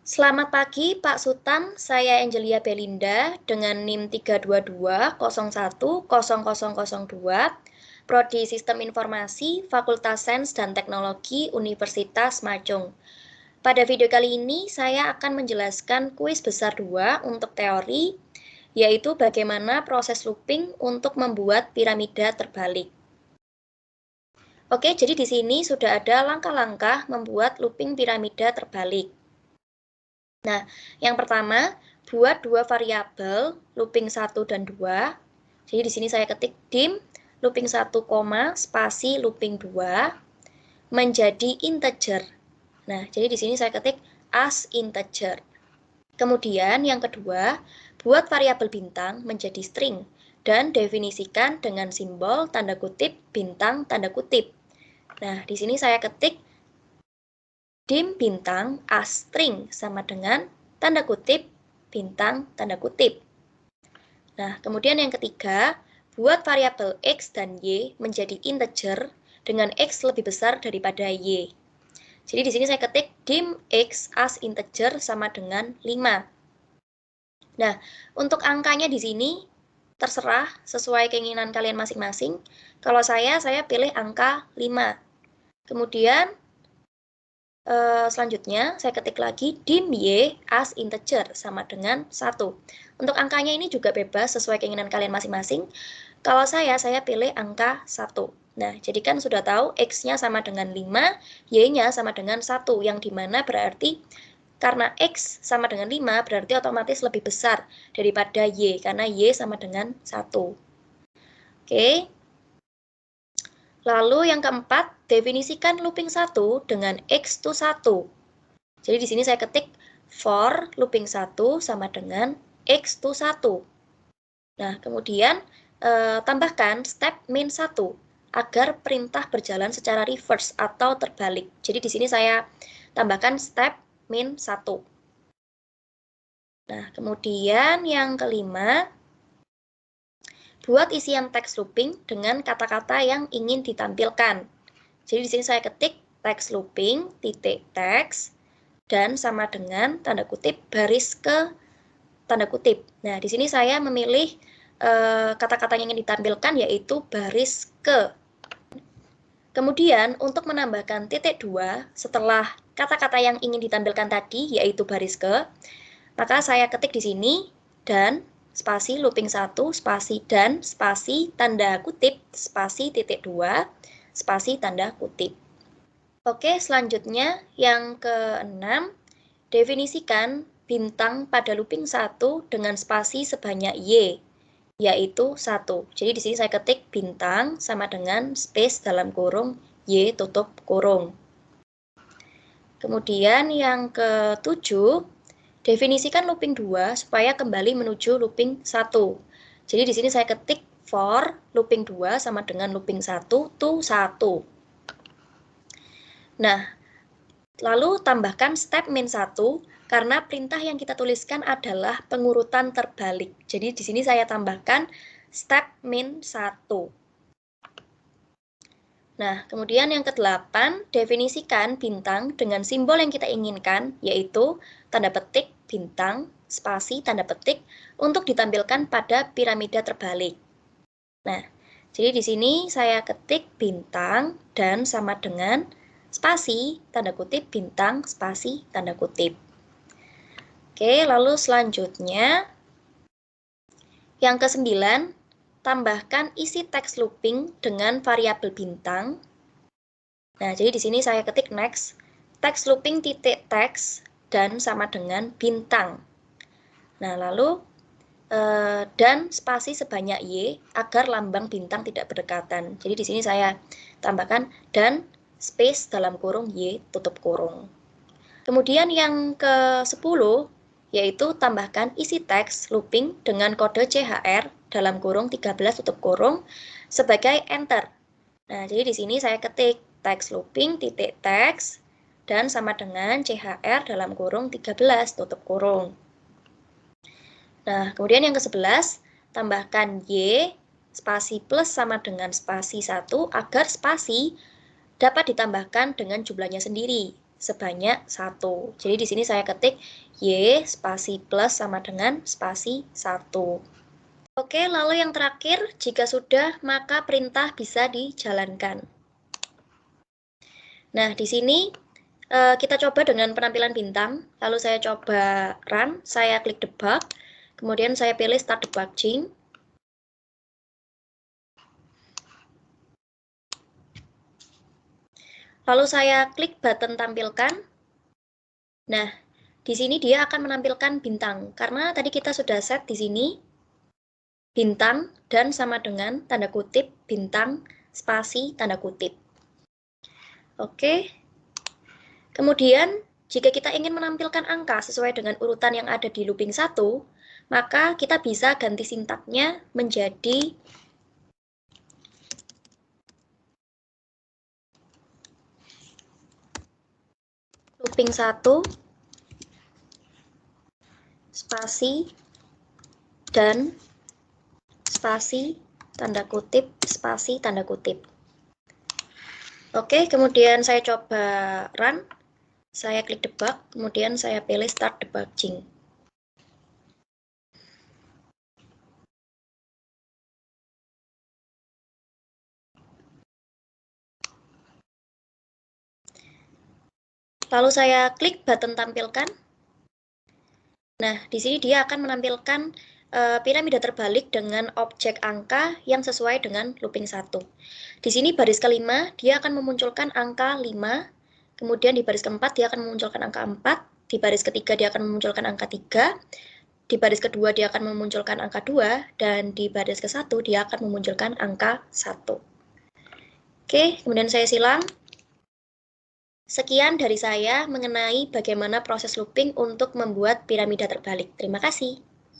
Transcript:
Selamat pagi Pak Sutan, saya Angelia Belinda dengan NIM 322010002, Prodi Sistem Informasi, Fakultas Sains dan Teknologi, Universitas Majung. Pada video kali ini, saya akan menjelaskan kuis besar 2 untuk teori, yaitu bagaimana proses looping untuk membuat piramida terbalik. Oke, jadi di sini sudah ada langkah-langkah membuat looping piramida terbalik. Nah, yang pertama, buat dua variabel looping 1 dan 2. Jadi di sini saya ketik dim looping 1, spasi looping 2 menjadi integer. Nah, jadi di sini saya ketik as integer. Kemudian yang kedua, buat variabel bintang menjadi string dan definisikan dengan simbol tanda kutip bintang tanda kutip. Nah, di sini saya ketik dim bintang as string sama dengan tanda kutip bintang tanda kutip. Nah, kemudian yang ketiga, buat variabel x dan y menjadi integer dengan x lebih besar daripada y. Jadi di sini saya ketik dim x as integer sama dengan 5. Nah, untuk angkanya di sini terserah sesuai keinginan kalian masing-masing. Kalau saya pilih angka 5. Kemudian selanjutnya, saya ketik lagi dim y as integer sama dengan 1. Untuk angkanya ini juga bebas sesuai keinginan kalian masing-masing. Kalau saya pilih angka 1. Nah, jadi kan sudah tahu x-nya sama dengan 5, y-nya sama dengan 1, yang dimana berarti karena x sama dengan 5, berarti otomatis lebih besar daripada y, karena y sama dengan 1. Oke. Lalu yang keempat, definisikan looping 1 dengan x to 1. Jadi di sini saya ketik for looping 1 sama dengan x to 1. Nah, kemudian tambahkan step min 1 agar perintah berjalan secara reverse atau terbalik. Jadi di sini saya tambahkan step min 1. Nah, kemudian yang kelima, buat isian teks looping dengan kata-kata yang ingin ditampilkan. Jadi di sini saya ketik teks looping titik teks dan sama dengan tanda kutip baris ke tanda kutip. Nah, di sini saya memilih kata-kata yang ingin ditampilkan yaitu baris ke. Kemudian untuk menambahkan titik 2 setelah kata-kata yang ingin ditampilkan tadi yaitu baris ke, maka saya ketik di sini dan spasi looping 1, spasi dan spasi tanda kutip, spasi titik 2, spasi tanda kutip. Oke, selanjutnya yang ke-6, definisikan bintang pada looping 1 dengan spasi sebanyak y, yaitu 1. Jadi di sini saya ketik bintang sama dengan space dalam kurung y tutup kurung. Kemudian yang ke-7, definisikan looping 2 supaya kembali menuju looping 1. Jadi di sini saya ketik for looping 2 sama dengan looping 1 to 1. Nah, lalu tambahkan step min 1 karena perintah yang kita tuliskan adalah pengurutan terbalik. Jadi di sini saya tambahkan step min 1. Nah, kemudian yang ke-8, definisikan bintang dengan simbol yang kita inginkan, yaitu tanda petik bintang, spasi tanda petik, untuk ditampilkan pada piramida terbalik. Nah, jadi di sini saya ketik bintang dan sama dengan spasi tanda kutip bintang, spasi tanda kutip. Oke, lalu selanjutnya, yang ke-9, tambahkan isi teks looping dengan variabel bintang. Nah, jadi di sini saya ketik next, teks looping titik teks dan sama dengan bintang. Nah, lalu dan spasi sebanyak y agar lambang bintang tidak berdekatan. Jadi di sini saya tambahkan dan space dalam kurung y tutup kurung. Kemudian yang ke-10 yaitu tambahkan isi teks looping dengan kode CHR dalam kurung 13 tutup kurung sebagai enter. Nah, jadi di sini saya ketik teks looping titik teks dan sama dengan CHR dalam kurung 13 tutup kurung. Nah, kemudian yang ke-11, tambahkan y spasi plus sama dengan spasi 1 agar spasi dapat ditambahkan dengan jumlahnya sendiri. sebanyak 1. Jadi di sini saya ketik Y spasi plus sama dengan spasi 1. Oke, lalu yang terakhir, jika sudah, maka perintah bisa dijalankan. Nah, di sini kita coba dengan penampilan bintang, lalu saya coba run, saya klik debug, kemudian saya pilih start debugging. Lalu saya klik button tampilkan. Nah, di sini dia akan menampilkan bintang, karena tadi kita sudah set di sini bintang dan sama dengan tanda kutip bintang spasi tanda kutip. Oke. Kemudian, jika kita ingin menampilkan angka sesuai dengan urutan yang ada di looping 1, maka kita bisa ganti sintaknya menjadi looping 1 spasi dan spasi tanda kutip spasi tanda kutip. Oke, kemudian saya coba run, saya klik debug, kemudian saya pilih start debugging. Lalu saya klik button tampilkan. Nah, di sini dia akan menampilkan piramida terbalik dengan objek angka yang sesuai dengan looping 1. Di sini baris kelima, dia akan memunculkan angka 5, kemudian di baris keempat dia akan memunculkan angka 4, di baris ketiga dia akan memunculkan angka 3, di baris kedua dia akan memunculkan angka 2, dan di baris ke-1 dia akan memunculkan angka 1. Oke, kemudian saya silang. Sekian dari saya mengenai bagaimana proses looping untuk membuat piramida terbalik. Terima kasih.